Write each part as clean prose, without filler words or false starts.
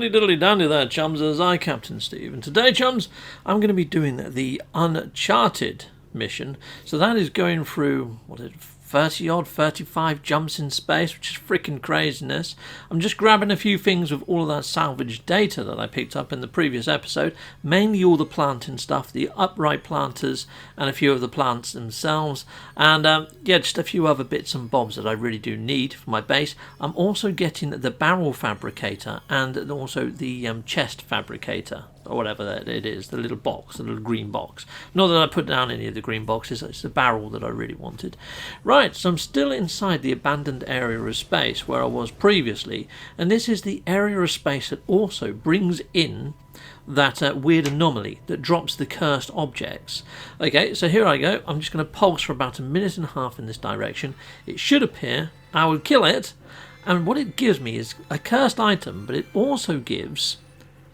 Diddly diddly dandy there, chums, as I, Captain Steve. And today, chums, I'm going to be doing the Uncharted mission. So that is going through, 35 jumps in space, which is freaking craziness. I'm just grabbing a few things with all of that salvaged data that I picked up in the previous episode, mainly all the planting stuff, the upright planters, and a few of the plants themselves, and just a few other bits and bobs that I really do need for my base. I'm also getting the barrel fabricator and also the chest fabricator, or whatever that it is, the little box, the little green box. Not that I put down any of the green boxes, it's the barrel that I really wanted. Right, so I'm still inside the abandoned area of space where I was previously, and this is the area of space that also brings in that weird anomaly that drops the cursed objects. Okay, so here I go. I'm just going to pulse for about 1.5 minutes in this direction. It should appear. I will kill it, and what it gives me is a cursed item, but it also gives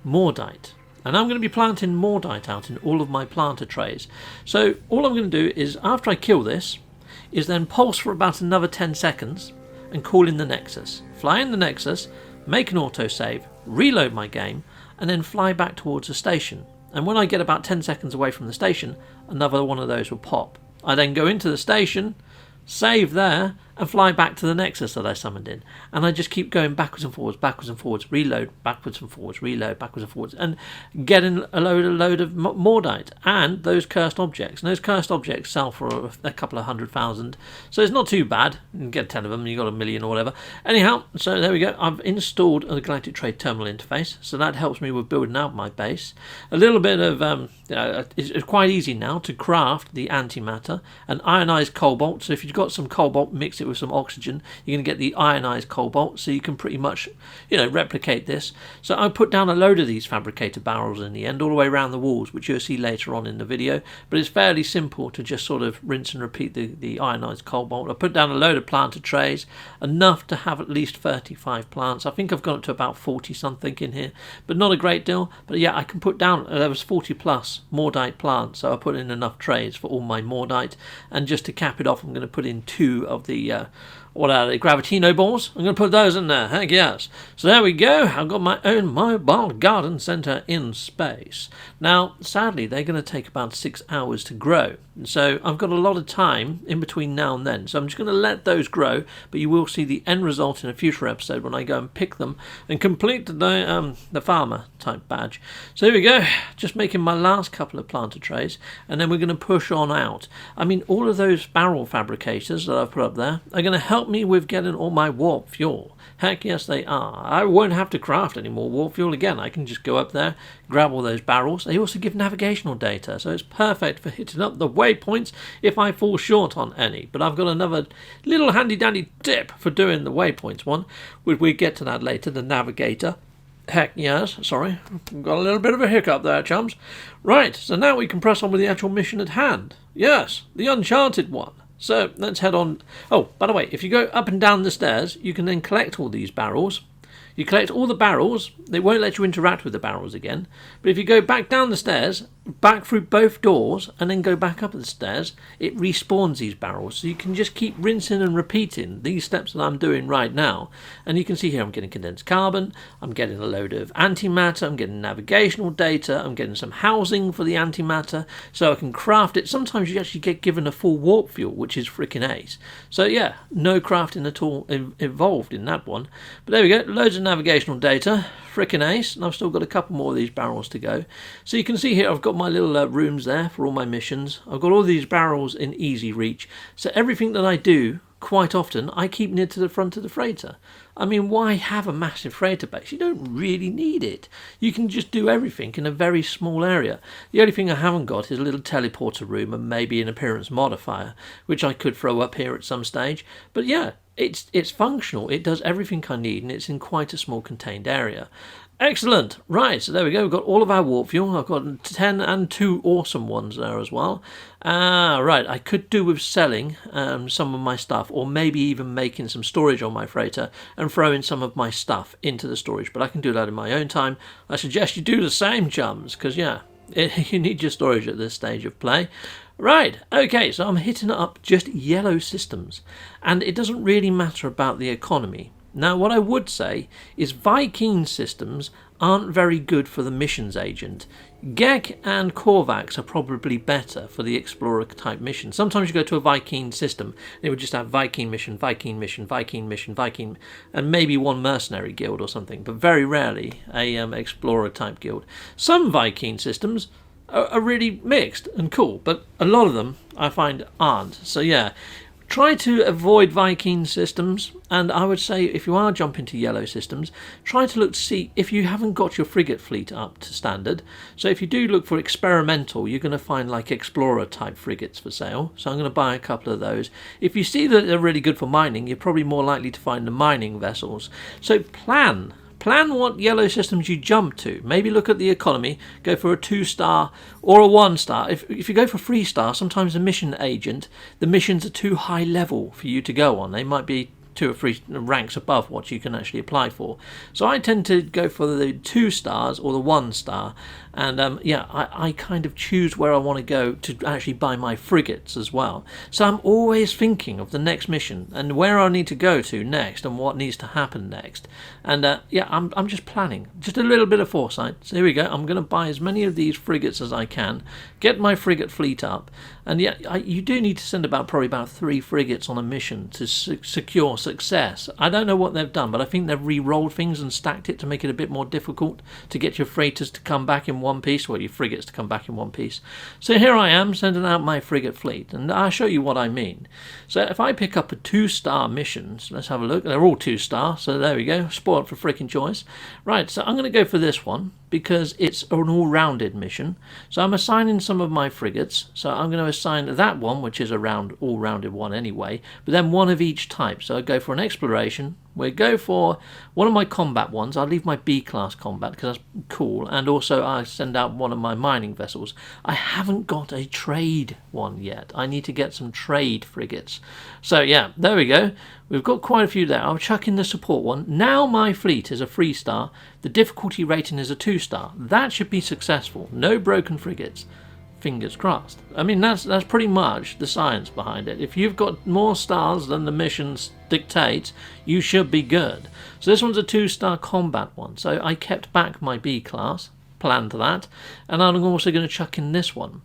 Mordite. And I'm going to be planting Mordite out in all of my planter trays. So all I'm going to do is, after I kill this, is then pulse for about another 10 seconds and call in the Nexus. Fly in the Nexus, make an autosave, reload my game, and then fly back towards the station. And when I get about 10 seconds away from the station, another one of those will pop. I then go into the station, save there, and fly back to the Nexus that I summoned in. And I just keep going backwards and forwards, reload, backwards and forwards, reload, backwards and forwards, and getting a load of Mordite and those cursed objects. And those cursed objects sell for a couple of 100,000, so it's not too bad. You can get 10 of them, you got 1 million or whatever. Anyhow, so there we go. I've installed a Galactic Trade Terminal interface, so that helps me with building out my base. A little bit of, it's quite easy now to craft the antimatter, an ionized cobalt. So if you've got some cobalt, mix it with some oxygen, you're going to get the ionized cobalt, so you can pretty much replicate this. So I put down a load of these fabricator barrels in the end, all the way around the walls, which you'll see later on in the video, but it's fairly simple to just sort of rinse and repeat the ionized cobalt. I put down a load of planter trays, enough to have at least 35 plants. I think I've got up to about 40 something in here, but not a great deal. But yeah, I can put down, there was 40 plus Mordite plants, so I put in enough trays for all my Mordite. And just to cap it off, I'm going to put in 2 of the what are they, Gravitino balls? I'm going to put those in there, heck yes. So there we go, I've got my own mobile garden centre in space. Now, sadly, they're going to take about 6 hours to grow. So I've got a lot of time in between now and then. So I'm just going to let those grow, but you will see the end result in a future episode when I go and pick them and complete the farmer type badge. So here we go, just making my last couple of planter trays, and then we're going to push on out. I mean, all of those barrel fabricators that I've put up there are going to help me with getting all my warp fuel. Heck yes, they are. I won't have to craft any more warp fuel again. I can just go up there, grab all those barrels. They also give navigational data, so it's perfect for hitting up the waypoints if I fall short on any. But I've got another little handy dandy tip for doing the waypoints one. We get to that later, the navigator. Heck yes, sorry, got a little bit of a hiccup there, chums. Right, so now we can press on with the actual mission at hand. Yes, the Uncharted one. So let's head on. Oh, by the way, if you go up and down the stairs, you can then collect all these barrels. You collect all the barrels, they won't let you interact with the barrels again. But if you go back down the stairs, back through both doors, and then go back up the stairs, it respawns these barrels. So you can just keep rinsing and repeating these steps that I'm doing right now. And you can see here I'm getting condensed carbon, I'm getting a load of antimatter, I'm getting navigational data, I'm getting some housing for the antimatter, so I can craft it. Sometimes you actually get given a full warp fuel, which is freaking ace. So yeah, no crafting at all involved in that one. But there we go, loads of navigational data, frickin' ace, and I've still got a couple more of these barrels to go. So you can see here I've got my little rooms there for all my missions. I've got all these barrels in easy reach, so everything that I do, quite often, I keep near to the front of the freighter. I mean, why have a massive freighter base? You don't really need it. You can just do everything in a very small area. The only thing I haven't got is a little teleporter room and maybe an appearance modifier, which I could throw up here at some stage. But yeah, it's functional. It does everything I need, and it's in quite a small contained area. Excellent. Right, so there we go. We've got all of our warp fuel. I've got 10 and 2 awesome ones there as well. Right, I could do with selling some of my stuff, or maybe even making some storage on my freighter and throwing some of my stuff into the storage, but I can do that in my own time. I suggest you do the same, chums, because yeah, you need your storage at this stage of play. Right, okay, so I'm hitting up just yellow systems, and it doesn't really matter about the economy. Now, what I would say is Viking systems aren't very good for the missions agent. Gek and Korvax are probably better for the explorer type mission. Sometimes you go to a Viking system, and it would just have Viking mission, Viking mission, Viking mission, Viking, and maybe one mercenary guild or something, but very rarely a explorer type guild. Some Viking systems are really mixed and cool, but a lot of them I find aren't. So yeah, try to avoid Viking systems, and I would say if you are jumping to yellow systems, try to look to see if you haven't got your frigate fleet up to standard. So if you do look for experimental, you're going to find like explorer type frigates for sale. So I'm going to buy a couple of those. If you see that they're really good for mining, you're probably more likely to find the mining vessels. So plan what yellow systems you jump to. Maybe look at the economy, go for a 2-star or a 1-star. If you go for 3-star, sometimes the mission agent, the missions are too high level for you to go on. They might be 2 or 3 ranks above what you can actually apply for. So I tend to go for the 2 stars or the 1-star, and yeah, I kind of choose where I want to go to actually buy my frigates as well. So I'm always thinking of the next mission and where I need to go to next and what needs to happen next. And yeah, I'm just planning, just a little bit of foresight. So here we go. I'm going to buy as many of these frigates as I can, get my frigate fleet up, and yeah, you do need to send probably about 3 frigates on a mission to secure success. I don't know what they've done, but I think they've re-rolled things and stacked it to make it a bit more difficult to get your freighters to come back in one piece, or your frigates to come back in one piece. So here I am sending out my frigate fleet, and I'll show you what I mean. So if I pick up a 2-star mission, so let's have a look. They're all 2-star, so there we go. Spoiled for freaking choice. Right, so I'm going to go for this one because it's an all-rounded mission. So I'm assigning some of my frigates. So I'm going to assign that one, which is a all-rounded one anyway, but then one of each type. So I go for an exploration. We'll go for one of my combat ones. I'll leave my B-class combat because that's cool. And also I send out one of my mining vessels. I haven't got a trade one yet. I need to get some trade frigates. So yeah, there we go. We've got quite a few there. I'll chuck in the support one. Now my fleet is a 3-star. The difficulty rating is a 2-star. That should be successful. No broken frigates. Fingers crossed. I mean, that's pretty much the science behind it. If you've got more stars than the missions dictate, you should be good. So this one's a 2-star combat one. So I kept back my B class, planned that, and I'm also going to chuck in this one.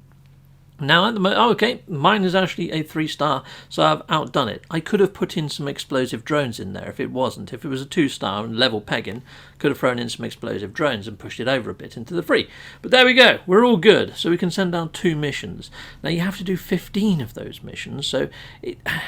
Now at the moment, okay, mine is actually a 3-star, so I've outdone it. I could have put in some explosive drones in there if it wasn't. If it was a 2-star and level pegging, could have thrown in some explosive drones and pushed it over a bit into the 3. But there we go, we're all good. So we can send down 2 missions. Now you have to do 15 of those missions,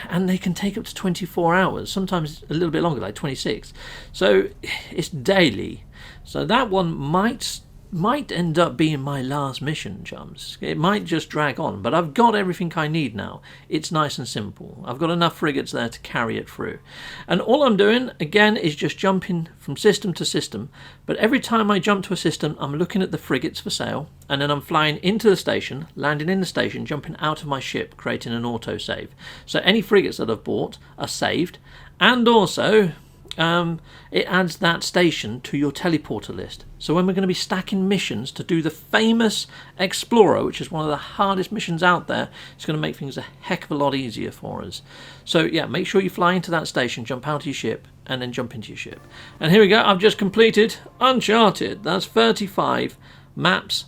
and they can take up to 24 hours, sometimes a little bit longer, like 26. So it's daily. So that one might end up being my last mission, chums. It might just drag on, but I've got everything I need now. It's nice and simple. I've got enough frigates there to carry it through. And all I'm doing, again, is just jumping from system to system. But every time I jump to a system, I'm looking at the frigates for sale, and then I'm flying into the station, landing in the station, jumping out of my ship, creating an autosave. So any frigates that I've bought are saved, and also it adds that station to your teleporter list. So when we're going to be stacking missions to do the famous Explorer, which is one of the hardest missions out there, it's going to make things a heck of a lot easier for us. So yeah, make sure you fly into that station, jump out of your ship, and then jump into your ship. And here we go, I've just completed Uncharted. That's 35 maps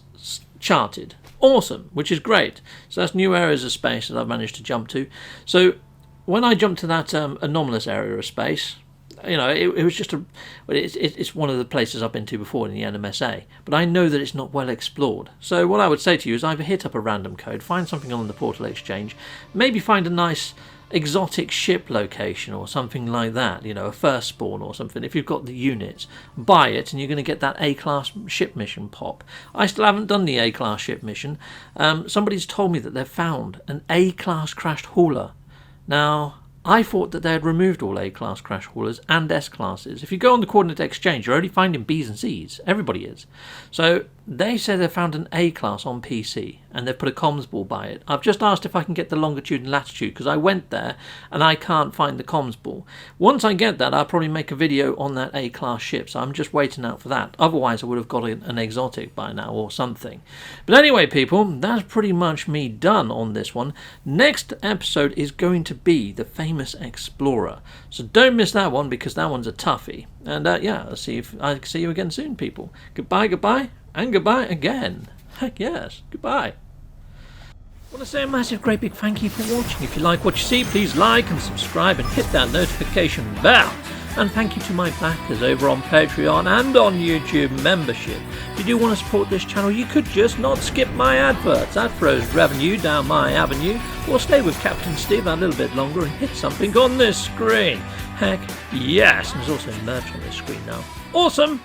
charted. Awesome, which is great. So that's new areas of space that I've managed to jump to. So when I jumped to that anomalous area of space, you know, it was just it's one of the places I've been to before in the NMSA, but I know that it's not well explored. So what I would say to you is either hit up a random code, find something on the Portal Exchange, maybe find a nice exotic ship location or something like that, you know, a first spawn or something. If you've got the units, buy it and you're going to get that A-class ship mission pop. I still haven't done the A-class ship mission. Somebody's told me that they've found an A-class crashed hauler. Now, I thought that they had removed all A-class crash haulers and S-classes. If you go on the Coordinate Exchange, you're only finding Bs and Cs. Everybody is. So they say they found an A-class on PC, and they've put a comms ball by it. I've just asked if I can get the longitude and latitude, because I went there and I can't find the comms ball. Once I get that, I'll probably make a video on that A-class ship, so I'm just waiting out for that. Otherwise I would have got an exotic by now or something. But anyway, people, that's pretty much me done on this one. Next episode is going to be the famous Explorer, so don't miss that one, because that one's a toughie. And yeah, I'll see you again soon, people. Goodbye, goodbye, and goodbye again. Heck yes, goodbye. I want to say a massive great big thank you for watching. If you like what you see, please like and subscribe and hit that notification bell. And thank you to my backers over on Patreon and on YouTube membership. If you do want to support this channel, you could just not skip my adverts. That throws revenue down my avenue. Or stay with Captain Steve a little bit longer and hit something on this screen. Heck yes, and there's also merch on this screen now. Awesome!